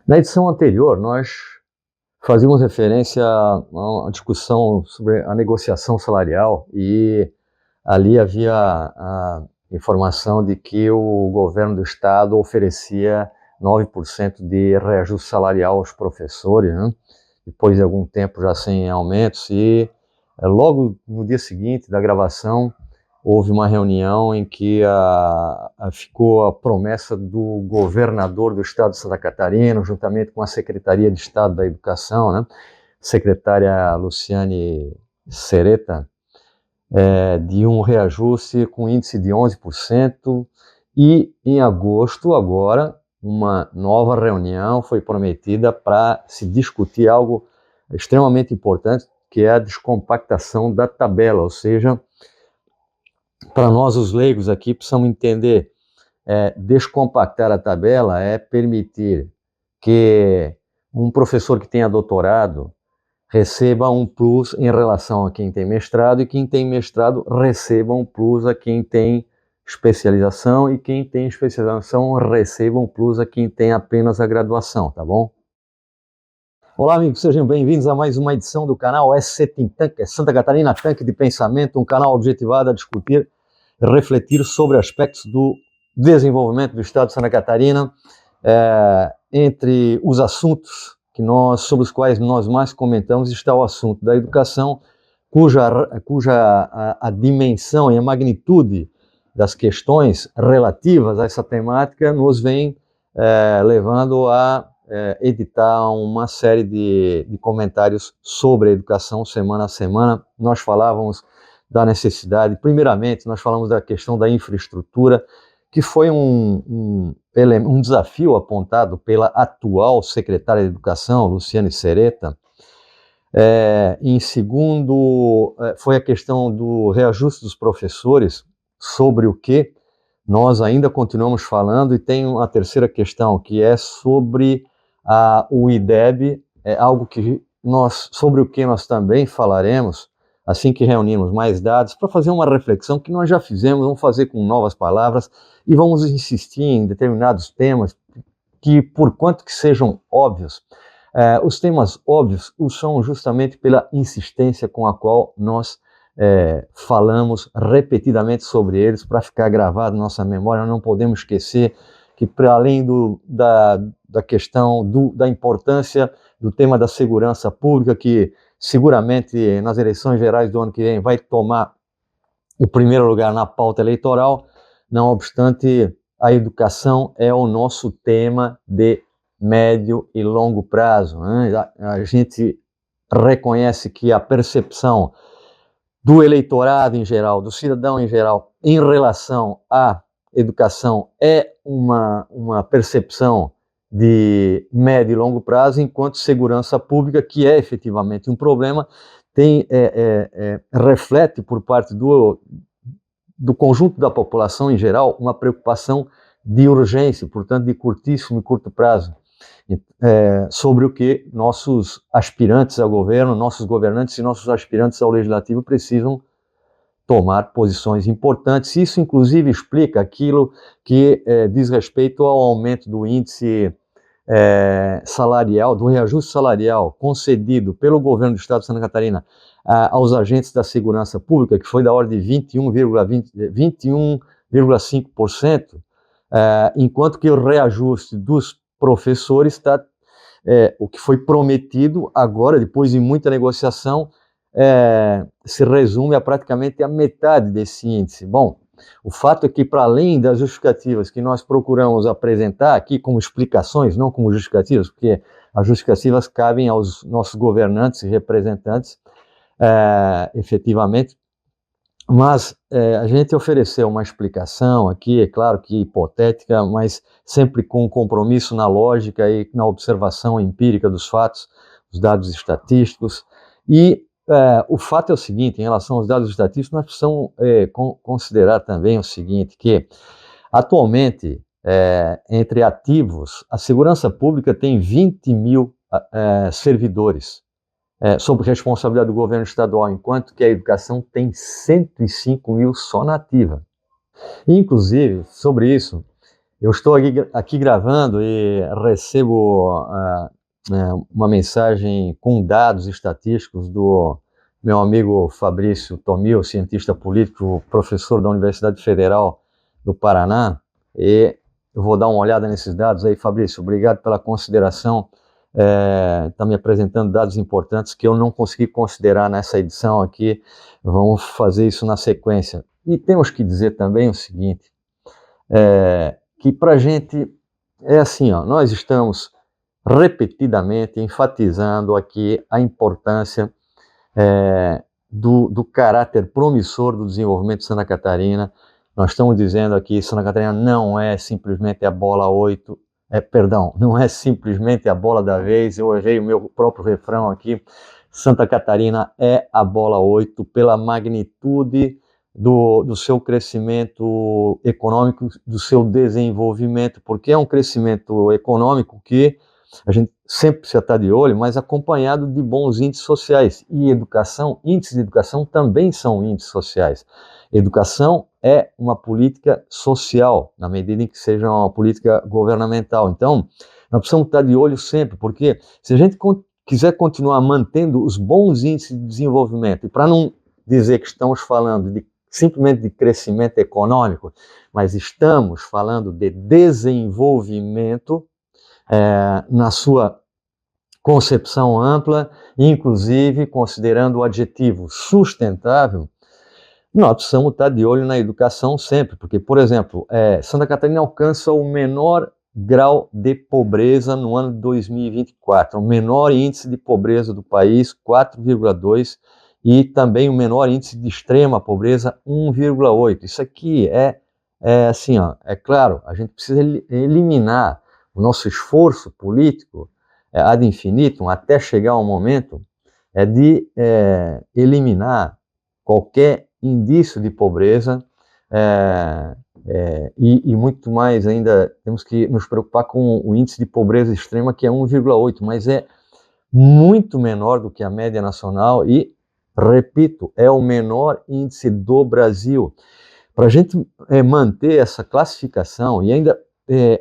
Na edição anterior, nós fazíamos referência a uma discussão sobre a negociação salarial e ali havia a informação de que o governo do estado oferecia 9% de reajuste salarial aos professores, né? Depois de algum tempo já sem aumentos, e logo no dia seguinte da gravação houve uma reunião em que ficou a promessa do governador do estado de Santa Catarina, juntamente com a Secretaria de Estado da Educação, né? Secretária Luciane Sereta, de um reajuste com índice de 11%, e em agosto agora uma nova reunião foi prometida para se discutir algo extremamente importante, que é a descompactação da tabela, ou seja, para nós os leigos aqui precisamos entender, descompactar a tabela é permitir que um professor que tenha doutorado receba um plus em relação a quem tem mestrado, e quem tem mestrado receba um plus a quem tem especialização, e quem tem especialização receba um plus a quem tem apenas a graduação, tá bom? Olá, amigos, sejam bem-vindos a mais uma edição do canal SC Think Tank, Santa Catarina Tanque de Pensamento, um canal objetivado a discutir e refletir sobre aspectos do desenvolvimento do estado de Santa Catarina. Entre os assuntos sobre os quais nós mais comentamos está o assunto da educação, cuja a dimensão e a magnitude das questões relativas a essa temática nos vem levando a editar uma série de comentários sobre a educação semana a semana. Nós falávamos da necessidade, primeiramente nós falamos da questão da infraestrutura, que foi um desafio apontado pela atual secretária de Educação, Luciane Sereta. Em segundo, foi a questão do reajuste dos professores, sobre o que nós ainda continuamos falando, e tem uma terceira questão, que é sobre o IDEB, algo sobre o que nós também falaremos, assim que reunirmos mais dados, para fazer uma reflexão que nós já fizemos, vamos fazer com novas palavras, e vamos insistir em determinados temas que, por quanto que sejam óbvios, os temas óbvios são justamente pela insistência com a qual nós falamos repetidamente sobre eles, para ficar gravado na nossa memória. Não podemos esquecer que, para além da questão da importância do tema da segurança pública, que seguramente nas eleições gerais do ano que vem vai tomar o primeiro lugar na pauta eleitoral, não obstante, a educação é o nosso tema de médio e longo prazo, né? A gente reconhece que a percepção do eleitorado em geral, do cidadão em geral, em relação à educação é uma percepção de médio e longo prazo, enquanto segurança pública, que é efetivamente um problema, reflete por parte do conjunto da população em geral uma preocupação de urgência, portanto de curtíssimo e curto prazo, sobre o que nossos aspirantes ao governo, nossos governantes e nossos aspirantes ao legislativo precisam tomar posições importantes. Isso, inclusive, explica aquilo que diz respeito ao aumento do índice salarial, do reajuste salarial concedido pelo governo do estado de Santa Catarina aos agentes da segurança pública, que foi da ordem de 21,5%, enquanto que o reajuste dos professores está, o que foi prometido agora, depois de muita negociação, se resume a praticamente a metade desse índice. Bom, o fato é que, para além das justificativas que nós procuramos apresentar aqui como explicações, não como justificativas, porque as justificativas cabem aos nossos governantes e representantes, efetivamente, mas a gente ofereceu uma explicação aqui, é claro que hipotética, mas sempre com compromisso na lógica e na observação empírica dos fatos, dos dados estatísticos. E o fato é o seguinte: em relação aos dados estatísticos, nós precisamos considerar também o seguinte, que atualmente, entre ativos, a segurança pública tem 20 mil servidores sob responsabilidade do governo estadual, enquanto que a educação tem 105 mil só na ativa. Inclusive, sobre isso, eu estou aqui gravando e recebo uma mensagem com dados estatísticos do meu amigo Fabrício Tomil, cientista político, professor da Universidade Federal do Paraná, e eu vou dar uma olhada nesses dados aí. Fabrício, obrigado pela consideração, está me apresentando dados importantes que eu não consegui considerar nessa edição aqui, vamos fazer isso na sequência. E temos que dizer também o seguinte, que para a gente é assim, ó, nós estamos repetidamente enfatizando aqui a importância do caráter promissor do desenvolvimento de Santa Catarina. Nós estamos dizendo aqui, Santa Catarina não é simplesmente a bola 8, não é simplesmente a bola da vez, eu errei o meu próprio refrão aqui, Santa Catarina é a bola 8 pela magnitude do seu crescimento econômico, do seu desenvolvimento, porque é um crescimento econômico que a gente sempre precisa estar de olho, mas acompanhado de bons índices sociais. E educação, índices de educação também são índices sociais. Educação é uma política social, na medida em que seja uma política governamental. Então, nós precisamos estar de olho sempre, porque se a gente quiser continuar mantendo os bons índices de desenvolvimento, e para não dizer que estamos falando simplesmente de crescimento econômico, mas estamos falando de desenvolvimento, na sua concepção ampla, inclusive considerando o adjetivo sustentável, nós precisamos estar de olho na educação sempre, porque, por exemplo, Santa Catarina alcança o menor grau de pobreza no ano de 2024, o menor índice de pobreza do país, 4,2, e também o menor índice de extrema pobreza, 1,8. Isso aqui assim, ó, é claro, a gente precisa eliminar o nosso esforço político ad infinitum, até chegar ao momento de eliminar qualquer indício de pobreza, e muito mais ainda, temos que nos preocupar com o índice de pobreza extrema, que é 1,8, mas é muito menor do que a média nacional e, repito, é o menor índice do Brasil. Para a gente manter essa classificação e ainda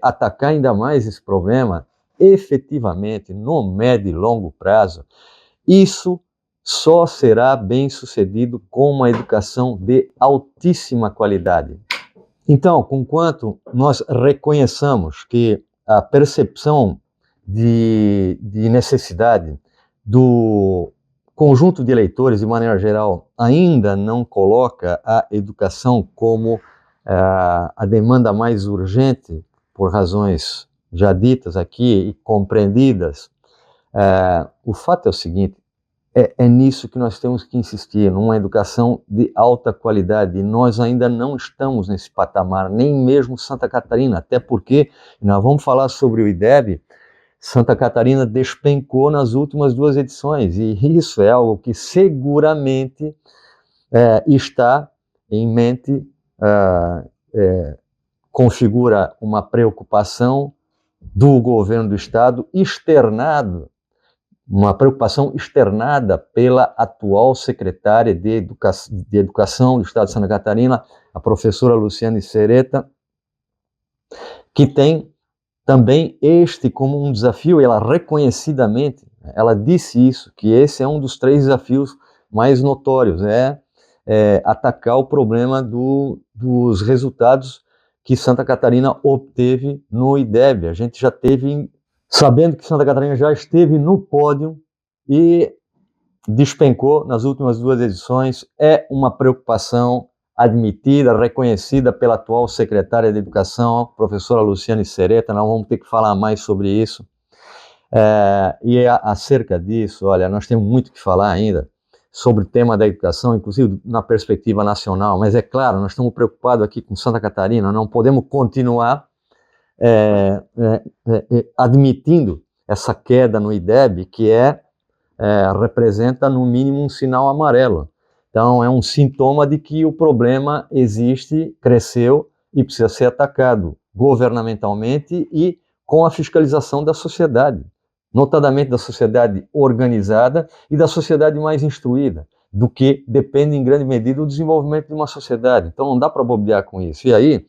atacar ainda mais esse problema, efetivamente, no médio e longo prazo, isso só será bem sucedido com uma educação de altíssima qualidade. Então, conquanto nós reconheçamos que a percepção de necessidade do conjunto de eleitores, de maneira geral, ainda não coloca a educação como a demanda mais urgente, por razões já ditas aqui e compreendidas, o fato é o seguinte, é nisso que nós temos que insistir, numa educação de alta qualidade, e nós ainda não estamos nesse patamar, nem mesmo Santa Catarina, até porque, nós vamos falar sobre o IDEB, Santa Catarina despencou nas últimas 2 edições, e isso é algo que seguramente está em mente, configura uma preocupação do governo do estado, uma preocupação externada pela atual secretária de Educação do estado de Santa Catarina, a professora Luciane Sereta, que tem também este como um desafio, ela reconhecidamente, ela disse isso, que esse é um dos 3 desafios mais notórios, atacar o problema dos resultados que Santa Catarina obteve no IDEB. A gente já teve, sabendo que Santa Catarina já esteve no pódio e despencou nas últimas 2 edições, é uma preocupação admitida, reconhecida pela atual secretária de Educação, professora Luciane Sereta. Nós vamos ter que falar mais sobre isso. E acerca disso, olha, nós temos muito que falar ainda sobre o tema da educação, inclusive na perspectiva nacional, mas é claro, nós estamos preocupados aqui com Santa Catarina, não podemos continuar admitindo essa queda no IDEB, que representa no mínimo um sinal amarelo. Então, é um sintoma de que o problema existe, cresceu e precisa ser atacado governamentalmente e com a fiscalização da sociedade, notadamente da sociedade organizada e da sociedade mais instruída. do que depende em grande medida do desenvolvimento de uma sociedade. Então não dá para bobear com isso. E aí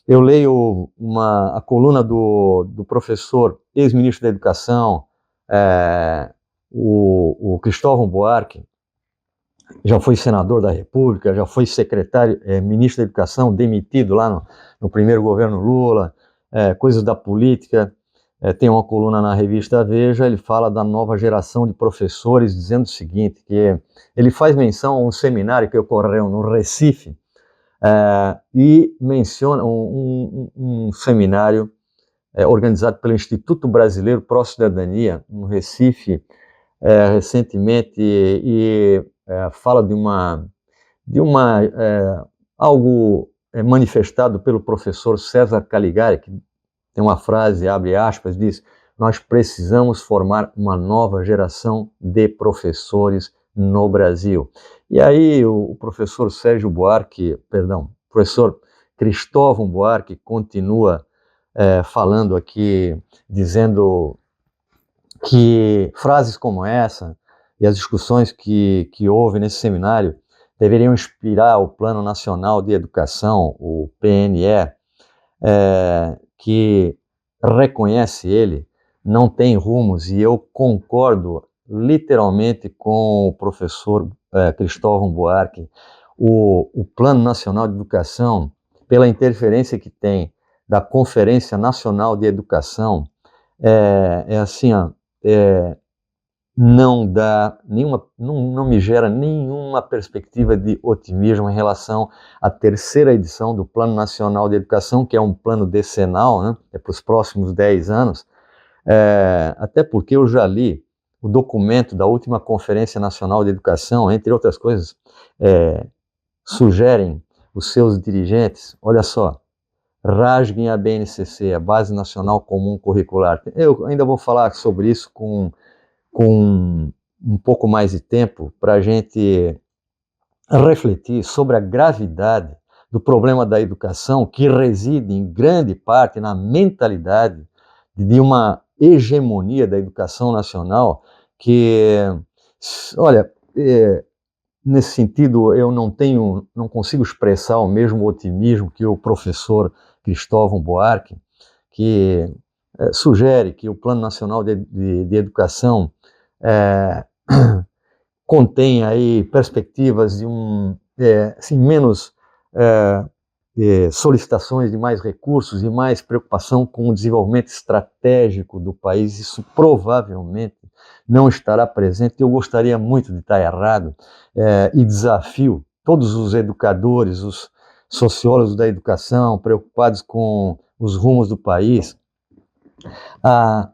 eu leio a coluna do professor, ex-ministro da Educação, o Cristóvão Buarque, já foi senador da República, já foi secretário, ministro da Educação, demitido lá no primeiro governo Lula, coisas da política. Tem uma coluna na revista Veja, ele fala da nova geração de professores, dizendo o seguinte, que ele faz menção a um seminário que ocorreu no Recife, e menciona um seminário organizado pelo Instituto Brasileiro Pró-Cidadania, no Recife, recentemente, e fala de algo manifestado pelo professor César Caligari, que tem uma frase, abre aspas, diz: nós precisamos formar uma nova geração de professores no Brasil. E aí o professor professor Cristóvão Buarque continua falando aqui, dizendo que frases como essa e as discussões que houve nesse seminário deveriam inspirar o Plano Nacional de Educação, o PNE, que reconhece ele, não tem rumos, e eu concordo literalmente com o professor Cristóvão Buarque. O Plano Nacional de Educação, pela interferência que tem da Conferência Nacional de Educação, não me gera nenhuma perspectiva de otimismo em relação à terceira edição do Plano Nacional de Educação, que é um plano decenal, né, para os próximos 10 anos, até porque eu já li o documento da última Conferência Nacional de Educação, entre outras coisas, sugerem os seus dirigentes, olha só, rasguem a BNCC, a Base Nacional Comum Curricular. Eu ainda vou falar sobre isso com um pouco mais de tempo para a gente refletir sobre a gravidade do problema da educação, que reside em grande parte na mentalidade de uma hegemonia da educação nacional que, olha, nesse sentido eu não consigo expressar o mesmo otimismo que o professor Cristóvão Buarque, que sugere que o Plano Nacional de Educação contém aí perspectivas de menos solicitações de mais recursos e mais preocupação com o desenvolvimento estratégico do país. Isso provavelmente não estará presente. Eu gostaria muito de estar errado, e desafio todos os educadores, os sociólogos da educação preocupados com os rumos do país a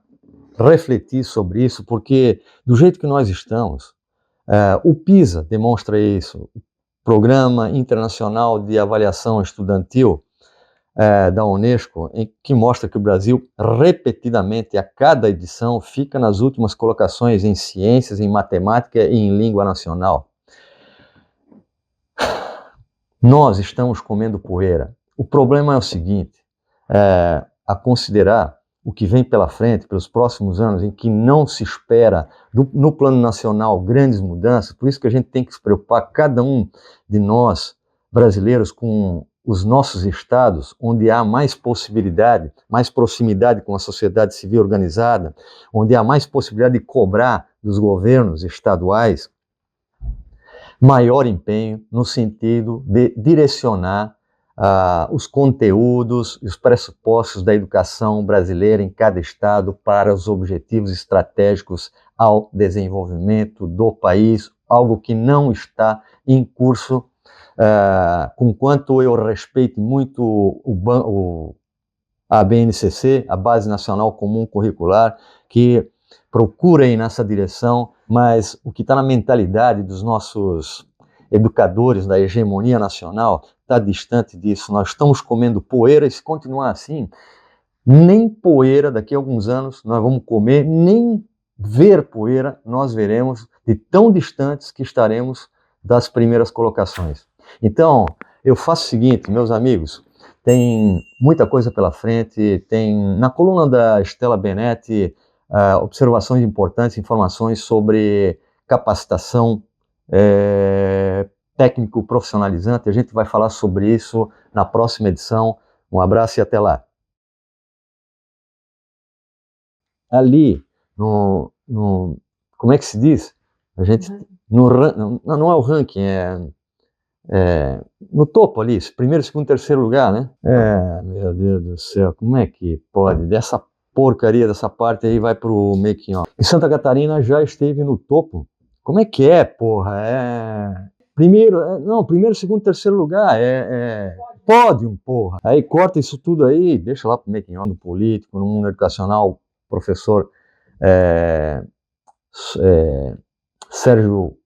refletir sobre isso, porque do jeito que nós estamos, o PISA demonstra isso, o Programa Internacional de Avaliação Estudantil da Unesco, que mostra que o Brasil, repetidamente, a cada edição, fica nas últimas colocações em ciências, em matemática e em língua nacional. Nós estamos comendo poeira. O problema é o seguinte, a considerar o que vem pela frente, pelos próximos anos, em que não se espera no plano nacional grandes mudanças, por isso que a gente tem que se preocupar, cada um de nós, brasileiros, com os nossos estados, onde há mais possibilidade, mais proximidade com a sociedade civil organizada, onde há mais possibilidade de cobrar dos governos estaduais maior empenho no sentido de direcionar os conteúdos e os pressupostos da educação brasileira em cada estado para os objetivos estratégicos ao desenvolvimento do país, algo que não está em curso, conquanto eu respeito muito a BNCC, a Base Nacional Comum Curricular, que procura ir nessa direção, mas o que está na mentalidade dos nossos educadores da hegemonia nacional está distante disso. Nós estamos comendo poeira, e se continuar assim, nem poeira daqui a alguns anos nós vamos comer, nem ver poeira nós veremos, de tão distantes que estaremos das primeiras colocações. Então, eu faço o seguinte, meus amigos, tem muita coisa pela frente, tem na coluna da Estela Benetti observações importantes, informações sobre capacitação técnico profissionalizante. A gente vai falar sobre isso na próxima edição. Um abraço e até lá. Ali, como é que se diz? A gente, não é o ranking, no topo ali, primeiro, segundo, terceiro lugar, né? Meu Deus do céu, como é que pode? Dessa porcaria dessa parte aí vai pro making off. Em Santa Catarina já esteve no topo. Como é que é, porra? Primeiro, segundo, terceiro lugar, pódio, porra. Aí corta isso tudo aí, deixa lá pro making off, no político, no mundo educacional, professor Sérgio,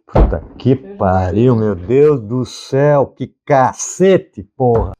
puta que pariu, meu Deus do céu, que cacete, porra.